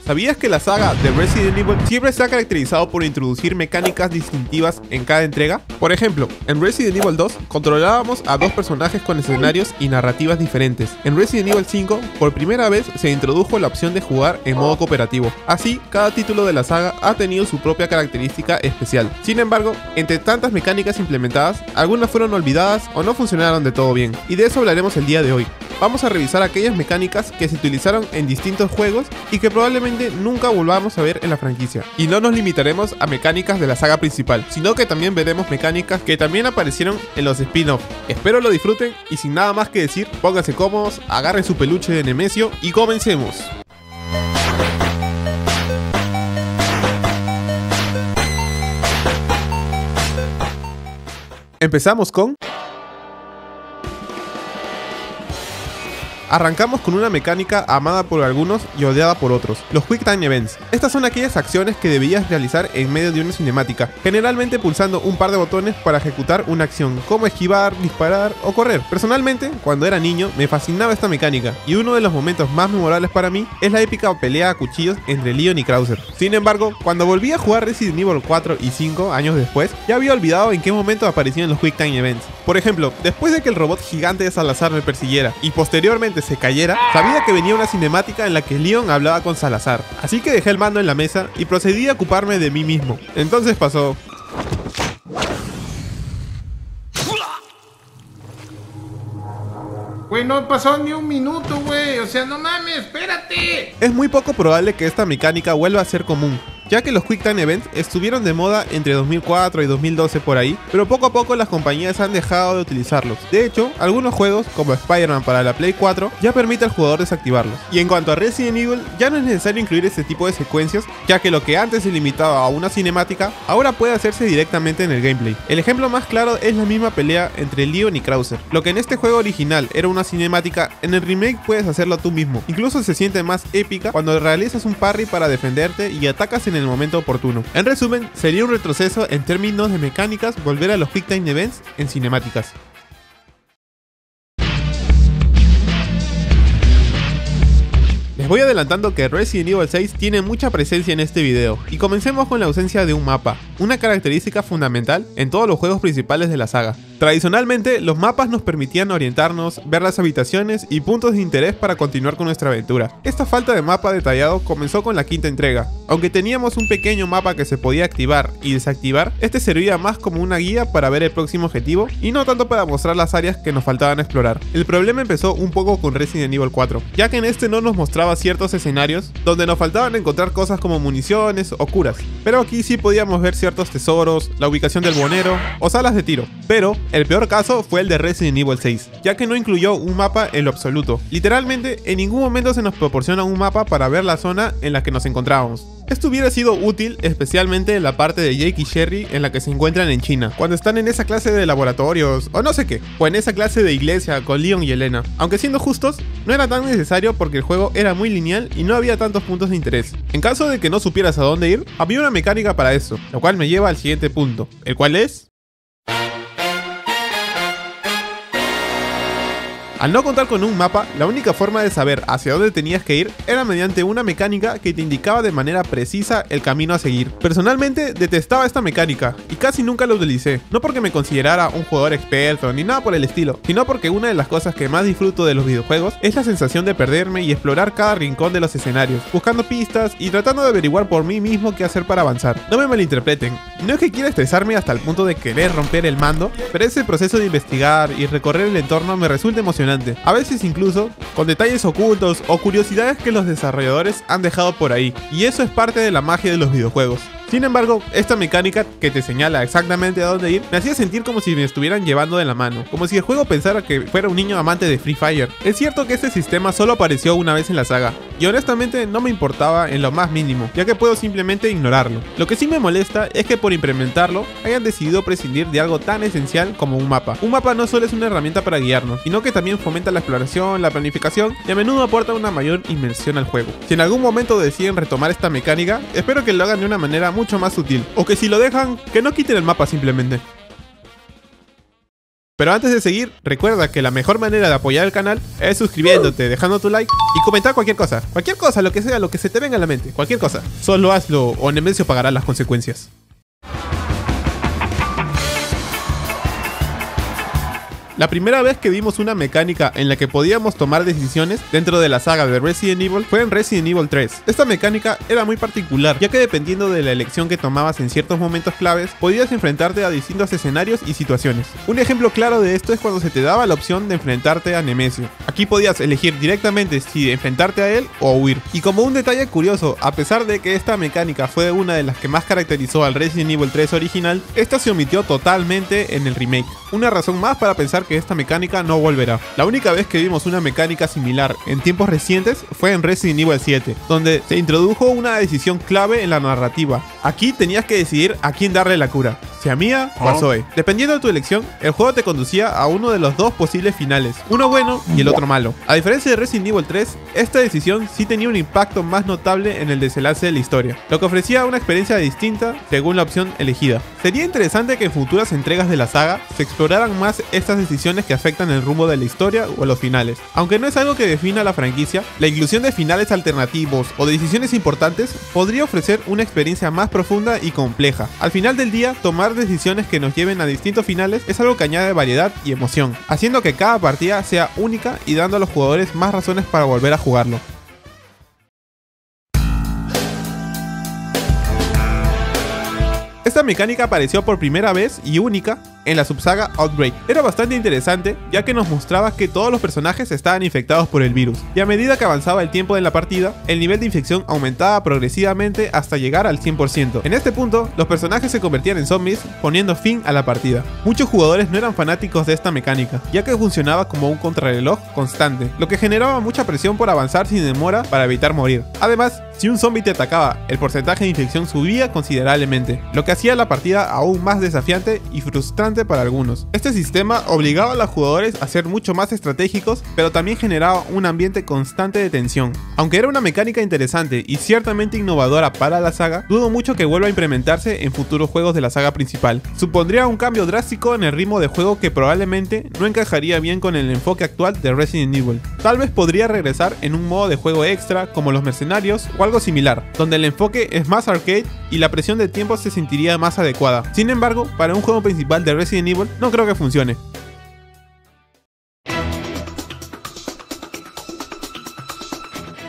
¿Sabías que la saga de Resident Evil siempre se ha caracterizado por introducir mecánicas distintivas en cada entrega? Por ejemplo, en Resident Evil 2 controlábamos a dos personajes con escenarios y narrativas diferentes. En Resident Evil 5, por primera vez se introdujo la opción de jugar en modo cooperativo. Así, cada título de la saga ha tenido su propia característica especial. Sin embargo, entre tantas mecánicas implementadas, algunas fueron olvidadas o no funcionaron de todo bien. Y de eso hablaremos el día de hoy. Vamos a revisar aquellas mecánicas que se utilizaron en distintos juegos y que probablemente nunca volvamos a ver en la franquicia. Y no nos limitaremos a mecánicas de la saga principal, sino que también veremos mecánicas que también aparecieron en los spin-off. Espero lo disfruten y sin nada más que decir, pónganse cómodos, agarren su peluche de Nemesio y comencemos. Empezamos con... Arrancamos con una mecánica amada por algunos y odiada por otros, los Quick Time Events. Estas son aquellas acciones que debías realizar en medio de una cinemática, generalmente pulsando un par de botones para ejecutar una acción, como esquivar, disparar o correr. Personalmente, cuando era niño, me fascinaba esta mecánica, y uno de los momentos más memorables para mí es la épica pelea a cuchillos entre Leon y Krauser. Sin embargo, cuando volví a jugar Resident Evil 4 y 5 años después, ya había olvidado en qué momento aparecían los Quick Time Events. Por ejemplo, después de que el robot gigante de Salazar me persiguiera y posteriormente se cayera, sabía que venía una cinemática en la que Leon hablaba con Salazar, así que dejé el mando en la mesa y procedí a ocuparme de mí mismo. Entonces pasó... Güey, no pasó ni un minuto, güey. O sea, no mames, espérate. Es muy poco probable que esta mecánica vuelva a ser común, ya que los Quick Time Events estuvieron de moda entre 2004 y 2012 por ahí, pero poco a poco las compañías han dejado de utilizarlos. De hecho, algunos juegos, como Spider-Man para la Play 4, ya permite al jugador desactivarlos. Y en cuanto a Resident Evil, ya no es necesario incluir este tipo de secuencias, ya que lo que antes se limitaba a una cinemática, ahora puede hacerse directamente en el gameplay. El ejemplo más claro es la misma pelea entre Leon y Krauser. Lo que en este juego original era una cinemática, en el remake puedes hacerlo tú mismo. Incluso se siente más épica cuando realizas un parry para defenderte y atacas en el momento oportuno. En resumen, sería un retroceso en términos de mecánicas volver a los Quick Time Events en cinemáticas. Les voy adelantando que Resident Evil 6 tiene mucha presencia en este video, y comencemos con la ausencia de un mapa, una característica fundamental en todos los juegos principales de la saga. Tradicionalmente, los mapas nos permitían orientarnos, ver las habitaciones y puntos de interés para continuar con nuestra aventura. Esta falta de mapa detallado comenzó con la quinta entrega. Aunque teníamos un pequeño mapa que se podía activar y desactivar, este servía más como una guía para ver el próximo objetivo y no tanto para mostrar las áreas que nos faltaban explorar. El problema empezó un poco con Resident Evil 4, ya que en este no nos mostraba ciertos escenarios donde nos faltaban encontrar cosas como municiones o curas, pero aquí sí podíamos ver ciertos tesoros, la ubicación del buhonero o salas de tiro. Pero el peor caso fue el de Resident Evil 6, ya que no incluyó un mapa en lo absoluto. Literalmente en ningún momento se nos proporciona un mapa para ver la zona en la que nos encontrábamos. Esto hubiera sido útil especialmente en la parte de Jake y Sherry en la que se encuentran en China, cuando están en esa clase de laboratorios o no sé qué, o en esa clase de iglesia con Leon y Elena. Aunque siendo justos, no era tan necesario porque el juego era muy lineal y no había tantos puntos de interés. En caso de que no supieras a dónde ir, había una mecánica para eso, lo cual me lleva al siguiente punto, el cual es... Al no contar con un mapa, la única forma de saber hacia dónde tenías que ir era mediante una mecánica que te indicaba de manera precisa el camino a seguir. Personalmente detestaba esta mecánica y casi nunca la utilicé, no porque me considerara un jugador experto ni nada por el estilo, sino porque una de las cosas que más disfruto de los videojuegos es la sensación de perderme y explorar cada rincón de los escenarios, buscando pistas y tratando de averiguar por mí mismo qué hacer para avanzar. No me malinterpreten, no es que quiera estresarme hasta el punto de querer romper el mando, pero ese proceso de investigar y recorrer el entorno me resulta emocionante. A veces incluso con detalles ocultos o curiosidades que los desarrolladores han dejado por ahí, y eso es parte de la magia de los videojuegos. Sin embargo, esta mecánica que te señala exactamente a dónde ir me hacía sentir como si me estuvieran llevando de la mano, como si el juego pensara que fuera un niño amante de Free Fire. Es cierto que este sistema solo apareció una vez en la saga, y honestamente no me importaba en lo más mínimo, ya que puedo simplemente ignorarlo. Lo que sí me molesta es que por implementarlo hayan decidido prescindir de algo tan esencial como un mapa. Un mapa no solo es una herramienta para guiarnos, sino que también fomenta la exploración, la planificación y a menudo aporta una mayor inmersión al juego. Si en algún momento deciden retomar esta mecánica, espero que lo hagan de una manera mucho más sutil, o que si lo dejan, que no quiten el mapa simplemente. Pero antes de seguir, recuerda que la mejor manera de apoyar el canal es suscribiéndote, dejando tu like y comentar cualquier cosa, lo que sea, lo que se te venga a la mente, cualquier cosa. Solo hazlo o Nemesio pagará las consecuencias. La primera vez que vimos una mecánica en la que podíamos tomar decisiones dentro de la saga de Resident Evil fue en Resident Evil 3. Esta mecánica era muy particular, ya que dependiendo de la elección que tomabas en ciertos momentos claves, podías enfrentarte a distintos escenarios y situaciones. Un ejemplo claro de esto es cuando se te daba la opción de enfrentarte a Nemesio. Aquí podías elegir directamente si enfrentarte a él o huir. Y como un detalle curioso, a pesar de que esta mecánica fue una de las que más caracterizó al Resident Evil 3 original, esta se omitió totalmente en el remake. Una razón más para pensar que esta mecánica no volverá. La única vez que vimos una mecánica similar en tiempos recientes fue en Resident Evil 7, donde se introdujo una decisión clave en la narrativa. Aquí tenías que decidir a quién darle la cura, si a Mia o a Zoe. Dependiendo de tu elección, el juego te conducía a uno de los dos posibles finales, uno bueno y el otro malo. A diferencia de Resident Evil 3, esta decisión sí tenía un impacto más notable en el desenlace de la historia, lo que ofrecía una experiencia distinta según la opción elegida. Sería interesante que en futuras entregas de la saga se exploraran más estas decisiones que afectan el rumbo de la historia o los finales. Aunque no es algo que defina la franquicia, la inclusión de finales alternativos o decisiones importantes podría ofrecer una experiencia más profunda y compleja. Al final del día, tomar decisiones que nos lleven a distintos finales es algo que añade variedad y emoción, haciendo que cada partida sea única y dando a los jugadores más razones para volver a jugarlo. Esta mecánica apareció por primera vez y única en la subsaga Outbreak. Era bastante interesante, ya que nos mostraba que todos los personajes estaban infectados por el virus, y a medida que avanzaba el tiempo de la partida, el nivel de infección aumentaba progresivamente hasta llegar al 100%. En este punto, los personajes se convertían en zombies, poniendo fin a la partida. Muchos jugadores no eran fanáticos de esta mecánica, ya que funcionaba como un contrarreloj constante, lo que generaba mucha presión por avanzar sin demora para evitar morir. Además, si un zombie te atacaba, el porcentaje de infección subía considerablemente, lo que hacía la partida aún más desafiante y frustrante para algunos. Este sistema obligaba a los jugadores a ser mucho más estratégicos, pero también generaba un ambiente constante de tensión. Aunque era una mecánica interesante y ciertamente innovadora para la saga, dudo mucho que vuelva a implementarse en futuros juegos de la saga principal. Supondría un cambio drástico en el ritmo de juego que probablemente no encajaría bien con el enfoque actual de Resident Evil. Tal vez podría regresar en un modo de juego extra como los mercenarios o algo similar, donde el enfoque es más arcade y la presión de tiempo se sentiría más adecuada. Sin embargo, para un juego principal de Resident Evil no creo que funcione.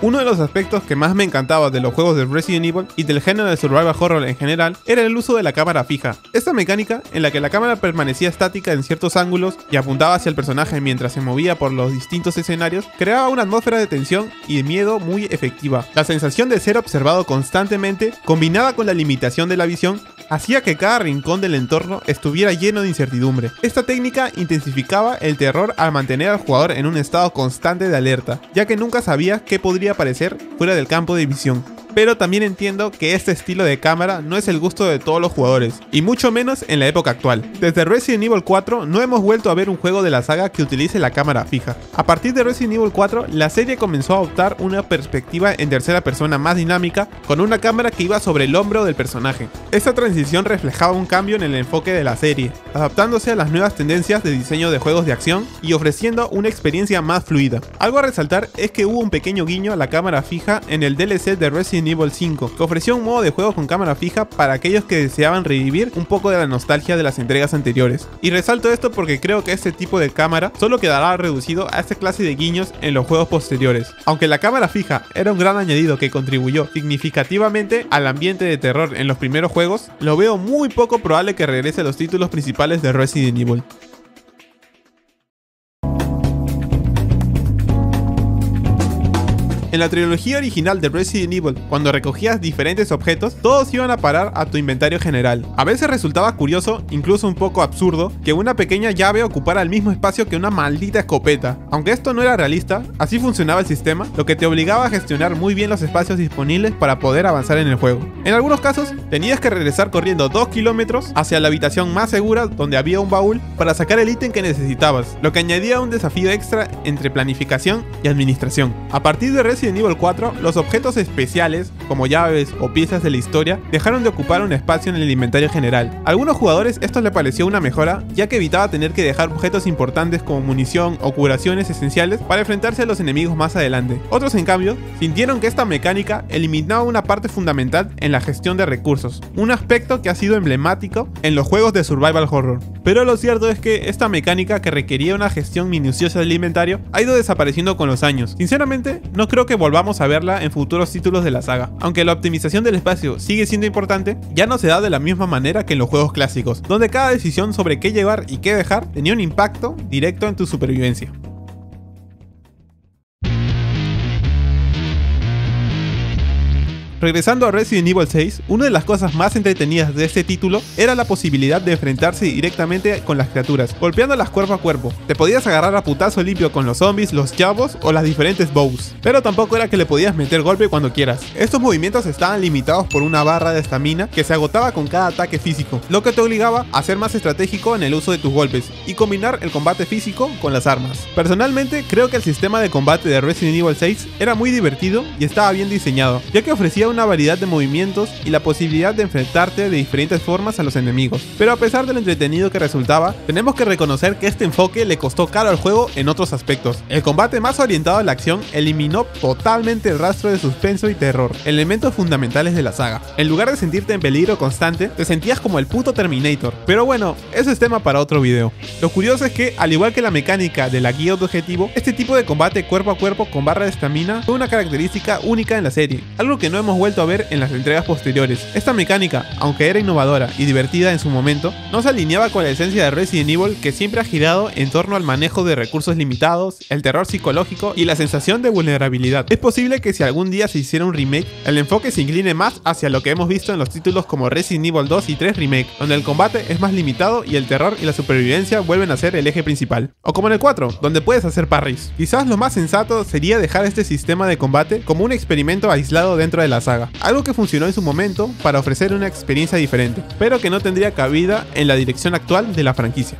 Uno de los aspectos que más me encantaba de los juegos de Resident Evil y del género de survival horror en general era el uso de la cámara fija. Esta mecánica, en la que la cámara permanecía estática en ciertos ángulos y apuntaba hacia el personaje mientras se movía por los distintos escenarios, creaba una atmósfera de tensión y de miedo muy efectiva. La sensación de ser observado constantemente, combinada con la limitación de la visión, hacía que cada rincón del entorno estuviera lleno de incertidumbre. Esta técnica intensificaba el terror al mantener al jugador en un estado constante de alerta, ya que nunca sabía qué podría aparecer fuera del campo de visión. Pero también entiendo que este estilo de cámara no es el gusto de todos los jugadores, y mucho menos en la época actual. Desde Resident Evil 4 no hemos vuelto a ver un juego de la saga que utilice la cámara fija. A partir de Resident Evil 4, la serie comenzó a adoptar una perspectiva en tercera persona más dinámica, con una cámara que iba sobre el hombro del personaje. Esta transición reflejaba un cambio en el enfoque de la serie, adaptándose a las nuevas tendencias de diseño de juegos de acción y ofreciendo una experiencia más fluida. Algo a resaltar es que hubo un pequeño guiño a la cámara fija en el DLC de Resident Evil 5, que ofreció un modo de juego con cámara fija para aquellos que deseaban revivir un poco de la nostalgia de las entregas anteriores. Y resalto esto porque creo que este tipo de cámara solo quedará reducido a esta clase de guiños en los juegos posteriores. Aunque la cámara fija era un gran añadido que contribuyó significativamente al ambiente de terror en los primeros juegos, lo veo muy poco probable que regrese a los títulos principales de Resident Evil. En la trilogía original de Resident Evil, cuando recogías diferentes objetos, todos iban a parar a tu inventario general. A veces resultaba curioso, incluso un poco absurdo, que una pequeña llave ocupara el mismo espacio que una maldita escopeta. Aunque esto no era realista, así funcionaba el sistema, lo que te obligaba a gestionar muy bien los espacios disponibles para poder avanzar en el juego. En algunos casos, tenías que regresar corriendo 2 kilómetros hacia la habitación más segura donde había un baúl para sacar el ítem que necesitabas, lo que añadía un desafío extra entre planificación y administración. A partir de Resident Evil 4, los objetos especiales como llaves o piezas de la historia, dejaron de ocupar un espacio en el inventario general. A algunos jugadores esto les pareció una mejora, ya que evitaba tener que dejar objetos importantes como munición o curaciones esenciales para enfrentarse a los enemigos más adelante. Otros, en cambio, sintieron que esta mecánica eliminaba una parte fundamental en la gestión de recursos, un aspecto que ha sido emblemático en los juegos de survival horror. Pero lo cierto es que esta mecánica, que requería una gestión minuciosa del inventario, ha ido desapareciendo con los años. Sinceramente, no creo que volvamos a verla en futuros títulos de la saga. Aunque la optimización del espacio sigue siendo importante, ya no se da de la misma manera que en los juegos clásicos, donde cada decisión sobre qué llevar y qué dejar tenía un impacto directo en tu supervivencia. Regresando a Resident Evil 6, una de las cosas más entretenidas de este título era la posibilidad de enfrentarse directamente con las criaturas, golpeándolas cuerpo a cuerpo. Te podías agarrar a putazo limpio con los zombies, los chavos o las diferentes bows, pero tampoco era que le podías meter golpe cuando quieras. Estos movimientos estaban limitados por una barra de estamina que se agotaba con cada ataque físico, lo que te obligaba a ser más estratégico en el uso de tus golpes y combinar el combate físico con las armas. Personalmente, creo que el sistema de combate de Resident Evil 6 era muy divertido y estaba bien diseñado, ya que ofrecía una variedad de movimientos y la posibilidad de enfrentarte de diferentes formas a los enemigos. Pero a pesar de lo entretenido que resultaba, tenemos que reconocer que este enfoque le costó caro al juego en otros aspectos. El combate más orientado a la acción eliminó totalmente el rastro de suspenso y terror, elementos fundamentales de la saga. En lugar de sentirte en peligro constante, te sentías como el puto Terminator. Pero bueno, eso es tema para otro video. Lo curioso es que, al igual que la mecánica de la guía de objetivo, este tipo de combate cuerpo a cuerpo con barra de estamina fue una característica única en la serie, algo que no hemos vuelto a ver en las entregas posteriores. Esta mecánica, aunque era innovadora y divertida en su momento, no se alineaba con la esencia de Resident Evil, que siempre ha girado en torno al manejo de recursos limitados, el terror psicológico y la sensación de vulnerabilidad. Es posible que si algún día se hiciera un remake, el enfoque se incline más hacia lo que hemos visto en los títulos como Resident Evil 2 y 3 Remake, donde el combate es más limitado y el terror y la supervivencia vuelven a ser el eje principal. O como en el 4, donde puedes hacer parries. Quizás lo más sensato sería dejar este sistema de combate como un experimento aislado dentro de la saga, algo que funcionó en su momento para ofrecer una experiencia diferente, pero que no tendría cabida en la dirección actual de la franquicia.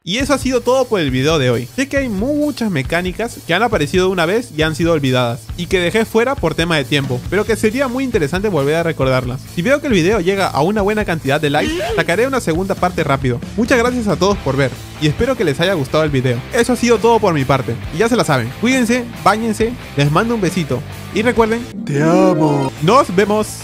Y eso ha sido todo por el video de hoy. Sé que hay muchas mecánicas que han aparecido una vez y han sido olvidadas, y que dejé fuera por tema de tiempo, pero que sería muy interesante volver a recordarlas. Si veo que el video llega a una buena cantidad de likes, sacaré una segunda parte rápido. Muchas gracias a todos por ver, y espero que les haya gustado el video. Eso ha sido todo por mi parte, y ya se la saben. Cuídense, báñense, les mando un besito, y recuerden, te amo. Nos vemos.